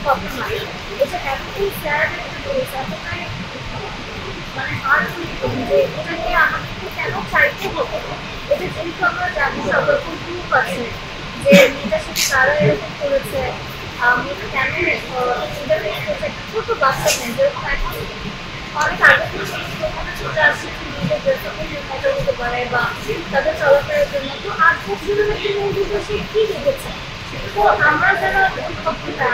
কথা নয়। এটা এতটাই স্যাড একটা জিনিস, এতটাই মানে হার্টব্রেকিং যে এটাকে আমাদেরকে কেন চাইতে হবে। এটা যেহেতু আমরা জানি সবার কোন প্রুফ আছে যে মেয়েটার সাথে তারা এরকম করেছে, মেয়েটা কেন ইন্টারনেট করেছে, একটা ছোট বাচ্চা মেয়ে যেরকম এখন অনেক আগে থেকে এই প্রমাণে চলে আসছে যে মেয়েদের ড্রেসআপের মজা হতে পারে বা তাদের চলাফেরার জন্য। তো 8 বছরের একটা মেয়ে কিন্তু সে কি দেখেছে। তো আমরা যারা অভিভাবকরা,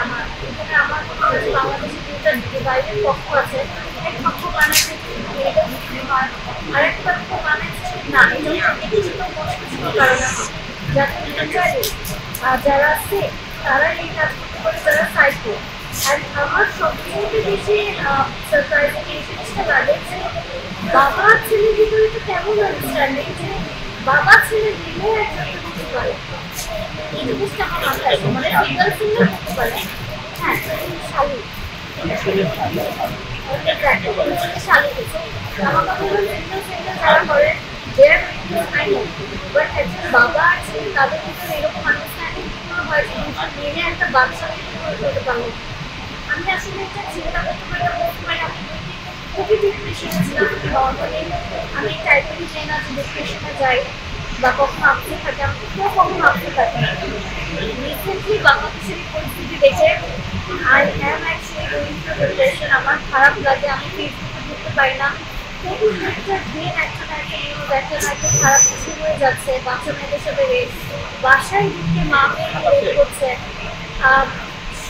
এখানে আমার মনে হয় যে বাংলাদেশে দুইটা বাইরের পক্ষ আছে। এক পক্ষ বানাচ্ছে মেয়েদের মুসলিম হয়, আরেক পক্ষ বানাচ্ছে না এটা একটু কোনো কারণে হয় যাতে বিচারে যারা আছে তারা এই কাজ করতে পারে, যারা সাইকো। আর আমার সবচেয়ে বেশি সারপ্রাইজিং এই জিনিসটা লাগে যে বাবা ছেলের ভিতরে তো কেমন আন্ডারস্ট্যান্ডিং যে বাবা ছেলে মিলে একসাথে করতে পারে। এই জিনিসটা আমার মাথায় আসে, মানে সিঙ্গেল সিঙ্গেল করতে পারে। হ্যাঁ, শালি শালি কিছু আমার কথা হলো সিঙ্গেল সিঙ্গেল যারা করে দেয়ার আই নো, বাট একজন বাবা আছে তাদের ভিতরে এরকম আন্ডারস্ট্যান্ডিং কোনো হয় যে দুজন মিলে একটা বাচ্চা করে করতে পারবো। আমি আসলে এটা চিন্তা করতে পারি মানে আমি খুবই ডিপ্রেশনে ছিলাম। নর্মালি আমি টাইপেরই চাই না যে ডিপ্রেশনে যাই বা কখনো আপসেট থাকে, আমি কেউ কখনো আপসেট থাকে না। রিসেন্টলি বাংলাদেশের পরিস্থিতি দেখে I am actually going through depression. আমার খারাপ লাগে, আমি ফেসবুকে ঢুকতে পারি না। প্রত্যেকটা দিন একটা না একটা নিউজ, একটা না একটা খারাপ কিছু হয়ে যাচ্ছে। বাচ্চা মেয়েদের সাথে রেপ, বাসায় ঢুকে মা মেয়েকে রেপ করছে,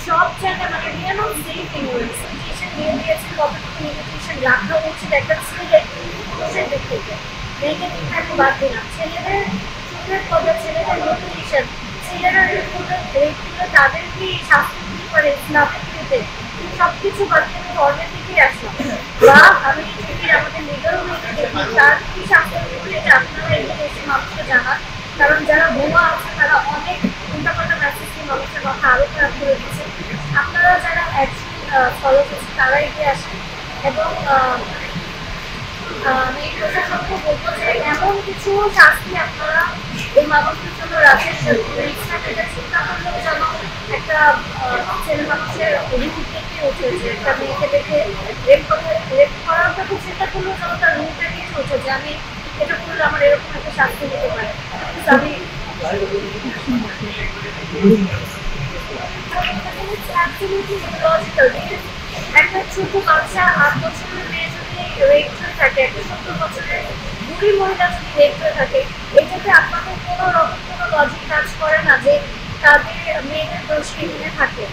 সব জায়গায় মানে রিয়েল অফ সেফ ইনভেস্টিগেশন দিয়ে দিয়েছে কতটুকু লিমিটেশন রাখা উচিত একটা ছেলে পুরুষের দিক থেকে। মেয়েকে দিক থেকে বাদ দিলাম, ছেলেদের চুলের কথা, ছেলেদের লিমিটেশন, ছেলেরা রেপ করলে তাদেরকে শাস্তি দিতে পারে ইসলামের ক্ষেত্রে, সব কিছু বাদ দিয়ে আমি ধর্মের দিকেই আসলাম। বা আমি যদি আমাদের লিগাল ওয়েতে দেখি তার কি শাস্তি দিতে এটা আপনারা এগিয়ে এসে মানুষকে জানান। কারণ যারা বোমা আছে তারা অনেক উল্টাপাল্টা মেসেজ দিয়ে মানুষের কথা আরো খারাপ করে দিচ্ছে। আপনারা যারা অ্যাকচুয়ালি ফলো করছেন তারা এগিয়ে আসেন। এবং আমি প্রশাসনকে বলবো যে এমন কিছু শাস্তি আপনারা এই মানুষদের জন্য রাখেন এটা চিন্তা করলেও যেন একটা ছেলে মানুষের রুট থেকে উঠেছে, একটা মেয়েকে দেখে রেপ করার কথা চিন্তা করলেও যেন তার রুটটা নিয়ে উঠেছে আমি এটা করলে আমার এরকম একটা শাস্তি দিতে পারে। আমি একটা ছোট বাচ্চা 8 বছরের মেয়ে যদি রেপ হয়ে থাকে, একটা 17 বছরের বুড়ি মহিলা যদি রেপ হয়ে থাকে, এটাতে আপনাদের কোনো রকম কোনো লজিক কাজ করে না যে তাদের মেয়েদের দোষ এখানে থাকে।